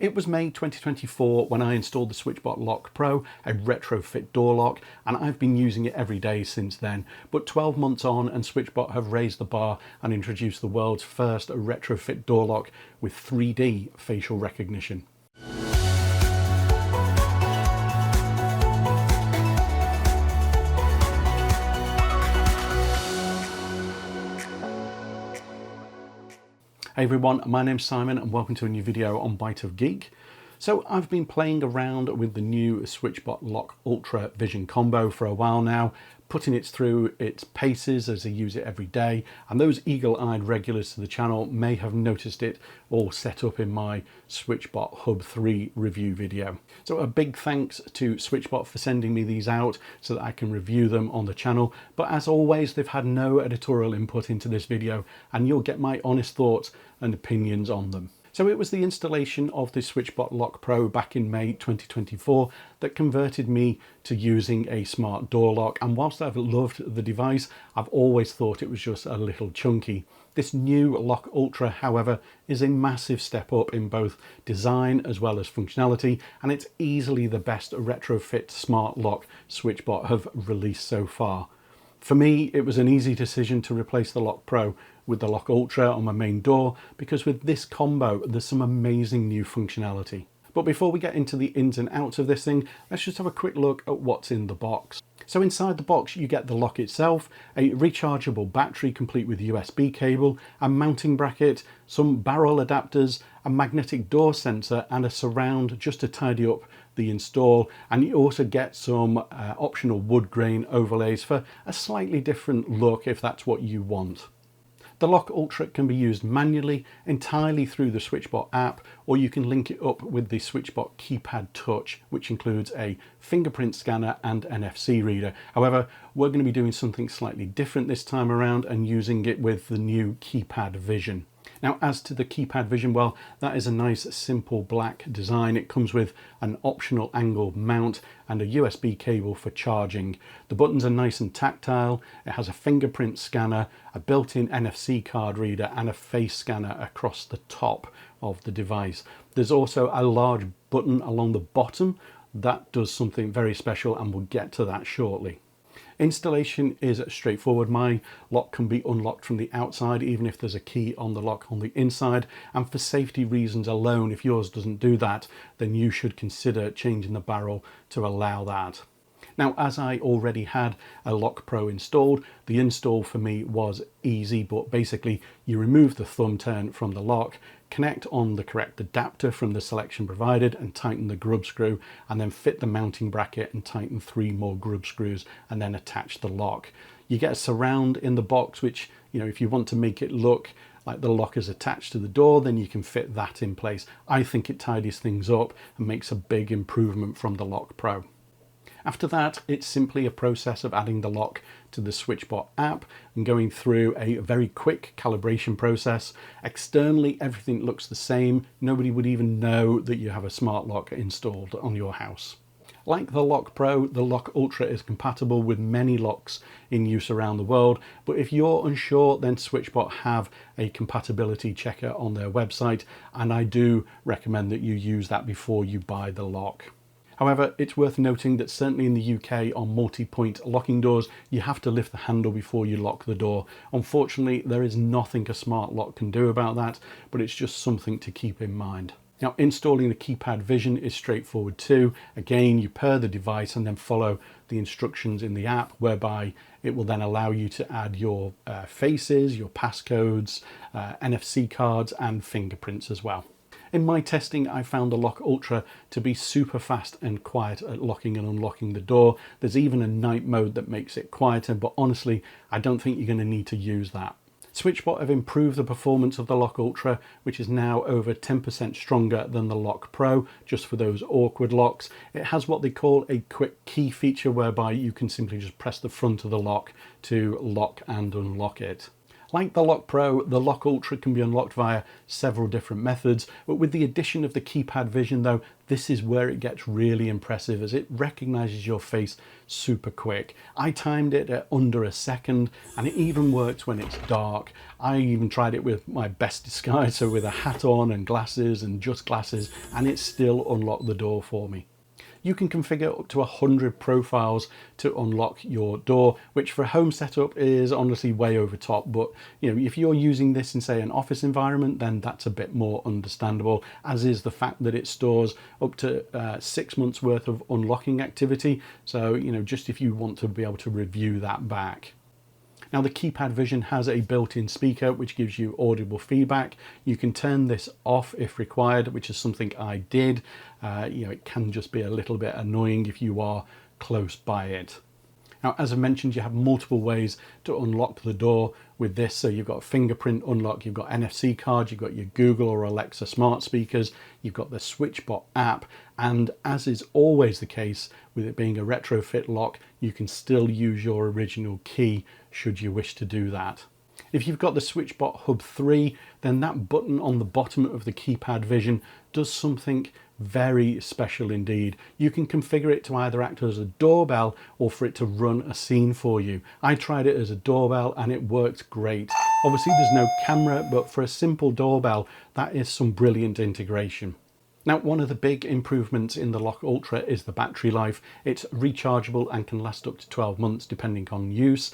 It was May 2024 when I installed the SwitchBot Lock Pro, a retrofit door lock, and I've been using it every day since then. But 12 months on and SwitchBot have raised the bar and introduced the world's first retrofit door lock with 3D facial recognition. Hey everyone, my name's Simon and welcome to a new video on Bite of Geek. So I've been playing around with the new SwitchBot Lock Ultra Vision combo for a while now, putting it through its paces as I use it every day, and those eagle-eyed regulars to the channel may have noticed it all set up in my SwitchBot Hub 3 review video. So a big thanks to SwitchBot for sending me these out so that I can review them on the channel, but as always they've had no editorial input into this video and you'll get my honest thoughts and opinions on them. So it was the installation of the SwitchBot Lock Pro back in May 2024 that converted me to using a smart door lock, and whilst I've loved the device, I've always thought it was just a little chunky. This new Lock Ultra, however, is a massive step up in both design as well as functionality, and it's easily the best retrofit smart lock SwitchBot have released so far. For me, it was an easy decision to replace the Lock Pro with the Lock Ultra on my main door, because with this combo there's some amazing new functionality. But before we get into the ins and outs of this thing, let's just have a quick look at what's in the box. So inside the box you get the lock itself, a rechargeable battery complete with USB cable, a mounting bracket, some barrel adapters, a magnetic door sensor and a surround just to tidy up the install, and you also get some optional wood grain overlays for a slightly different look if that's what you want. The Lock Ultra can be used manually entirely through the SwitchBot app, or you can link it up with the SwitchBot Keypad Touch, which includes a fingerprint scanner and NFC reader. However, we're going to be doing something slightly different this time around and using it with the new Keypad Vision. Now, as to the Keypad Vision, well, that is a nice simple black design. It comes with an optional angled mount and a USB cable for charging. The buttons are nice and tactile. It has a fingerprint scanner, a built-in NFC card reader and a face scanner across the top of the device. There's also a large button along the bottom that does something very special, and we'll get to that shortly. Installation is straightforward. My lock can be unlocked from the outside even if there's a key on the lock on the inside, and for safety reasons alone, if yours doesn't do that, then you should consider changing the barrel to allow that. Now, as I already had a Lock Pro installed, the install for me was easy, but basically you remove the thumb turn from the lock, connect on the correct adapter from the selection provided and tighten the grub screw, and then fit the mounting bracket and tighten 3 more grub screws and then attach the lock. You get a surround in the box, which, you know, if you want to make it look like the lock is attached to the door, then you can fit that in place. I think it tidies things up and makes a big improvement from the Lock Pro. After that, it's simply a process of adding the lock to the SwitchBot app and going through a very quick calibration process. Externally, everything looks the same. Nobody would even know that you have a smart lock installed on your house. Like the Lock Pro, the Lock Ultra is compatible with many locks in use around the world, but if you're unsure, then SwitchBot have a compatibility checker on their website, and I do recommend that you use that before you buy the lock. However, it's worth noting that certainly in the UK on multi-point locking doors, you have to lift the handle before you lock the door. Unfortunately, there is nothing a smart lock can do about that, but it's just something to keep in mind. Now, installing the Keypad Vision is straightforward too. Again, you pair the device and then follow the instructions in the app, whereby it will then allow you to add your faces, your passcodes, NFC cards and fingerprints as well. In my testing, I found the Lock Ultra to be super fast and quiet at locking and unlocking the door. There's even a night mode that makes it quieter, but honestly, I don't think you're going to need to use that. SwitchBot have improved the performance of the Lock Ultra, which is now over 10% stronger than the Lock Pro, just for those awkward locks. It has what they call a quick key feature, whereby you can simply just press the front of the lock to lock and unlock it. Like the Lock Pro, the Lock Ultra can be unlocked via several different methods, but with the addition of the keypad vision though, this is where it gets really impressive as it recognizes your face super quick. I timed it at under a second and it even works when it's dark. I even tried it with my best disguise, so with a hat on and glasses and just glasses, and it still unlocked the door for me. You can configure up to 100 profiles to unlock your door, which for a home setup is honestly way over top. But if you're using this in, say, an office environment, then that's a bit more understandable, as is the fact that it stores up to 6 months worth of unlocking activity. So, just if you want to be able to review that back. Now the keypad vision has a built-in speaker which gives you audible feedback. You can turn this off if required, which is something I did. It can just be a little bit annoying if you are close by it. Now, as I mentioned, you have multiple ways to unlock the door with this. So you've got fingerprint unlock, you've got NFC cards, you've got your Google or Alexa smart speakers, you've got the SwitchBot app, and as is always the case with it being a retrofit lock, you can still use your original key should you wish to do that. If you've got the SwitchBot Hub 3, then that button on the bottom of the keypad vision does something very special indeed. You can configure it to either act as a doorbell or for it to run a scene for you. I tried it as a doorbell and it worked great. Obviously there's no camera, but for a simple doorbell, that is some brilliant integration. Now, one of the big improvements in the Lock Ultra is the battery life. It's rechargeable and can last up to 12 months depending on use.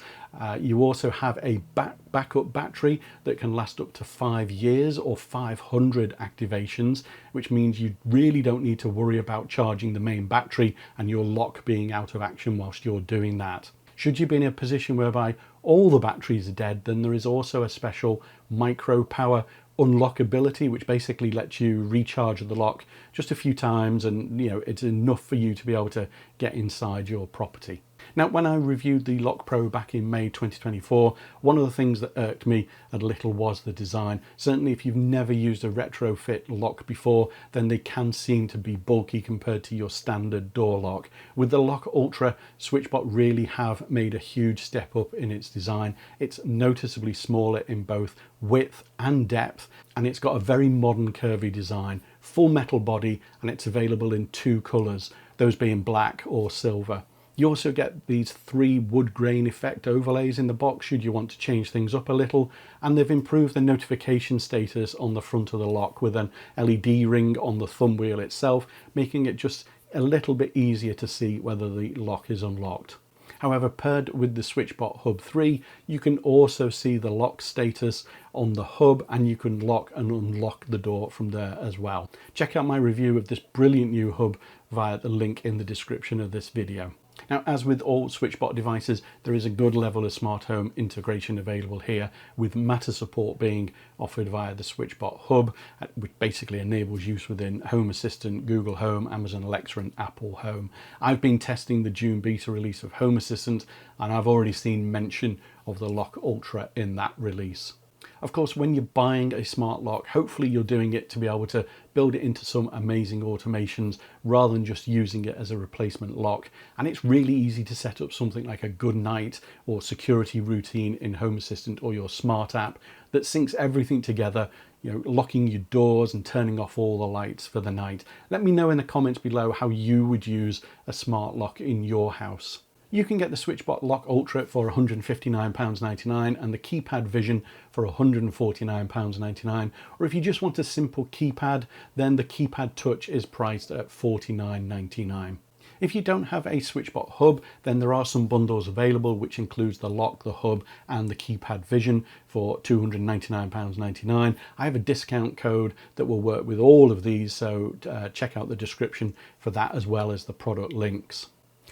You also have a backup battery that can last up to 5 years or 500 activations, which means you really don't need to worry about charging the main battery and your lock being out of action whilst you're doing that. Should you be in a position whereby all the batteries are dead, then there is also a special micro power unlockability, which basically lets you recharge the lock just a few times, and it's enough for you to be able to get inside your property. Now, when I reviewed the Lock Pro back in May 2024, one of the things that irked me a little was the design. Certainly if you've never used a retrofit lock before, then they can seem to be bulky compared to your standard door lock. With the Lock Ultra, SwitchBot really have made a huge step up in its design. It's noticeably smaller in both width and depth, and it's got a very modern curvy design, full metal body, and it's available in 2 colours, those being black or silver. You also get these 3 wood grain effect overlays in the box should you want to change things up a little, and they've improved the notification status on the front of the lock with an LED ring on the thumb wheel itself, making it just a little bit easier to see whether the lock is unlocked. However, paired with the SwitchBot Hub 3, you can also see the lock status on the hub, and you can lock and unlock the door from there as well. Check out my review of this brilliant new hub via the link in the description of this video. Now, as with all SwitchBot devices, there is a good level of smart home integration available here, with Matter support being offered via the SwitchBot Hub, which basically enables use within Home Assistant, Google Home, Amazon Alexa and Apple Home. I've been testing the June beta release of Home Assistant, and I've already seen mention of the Lock Ultra in that release. Of course, when you're buying a smart lock, hopefully you're doing it to be able to build it into some amazing automations rather than just using it as a replacement lock. And it's really easy to set up something like a good night or security routine in Home Assistant or your smart app that syncs everything together, locking your doors and turning off all the lights for the night. Let me know in the comments below how you would use a smart lock in your house. You can get the SwitchBot Lock Ultra for £159.99 and the keypad Vision for £149.99. Or if you just want a simple keypad, then the keypad Touch is priced at £49.99. If you don't have a SwitchBot Hub, then there are some bundles available, which includes the lock, the hub and the keypad Vision for £299.99. I have a discount code that will work with all of these, so check out the description for that as well as the product links.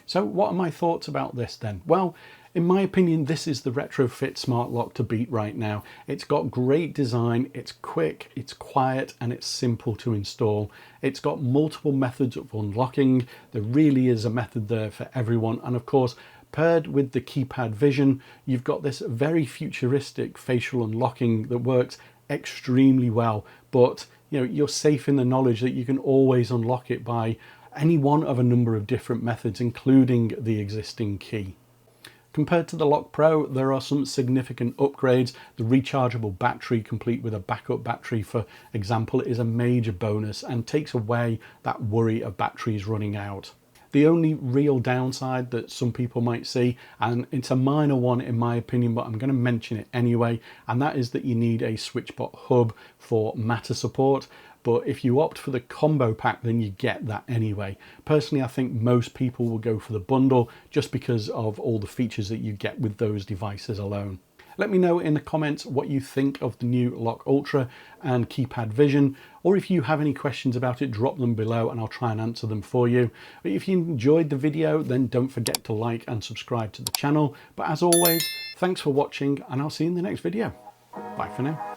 So what are my thoughts about this then? Well, in my opinion, this is the retrofit smart lock to beat right now. It's got great design, it's quick, it's quiet, and it's simple to install. It's got multiple methods of unlocking. There really is a method there for everyone. And of course, paired with the keypad Vision, you've got this very futuristic facial unlocking that works extremely well. But you're safe in the knowledge that you can always unlock it by any one of a number of different methods, including the existing key. Compared to the Lock Pro, there are some significant upgrades. The rechargeable battery, complete with a backup battery, for example, is a major bonus and takes away that worry of batteries running out. The only real downside that some people might see, and it's a minor one in my opinion, but I'm going to mention it anyway, and that is that you need a SwitchBot hub for Matter support. But if you opt for the combo pack, then you get that anyway. Personally, I think most people will go for the bundle just because of all the features that you get with those devices alone. Let me know in the comments what you think of the new Lock Ultra and Keypad Vision, or if you have any questions about it, drop them below and I'll try and answer them for you. But if you enjoyed the video, then don't forget to like and subscribe to the channel. But as always, thanks for watching and I'll see you in the next video. Bye for now.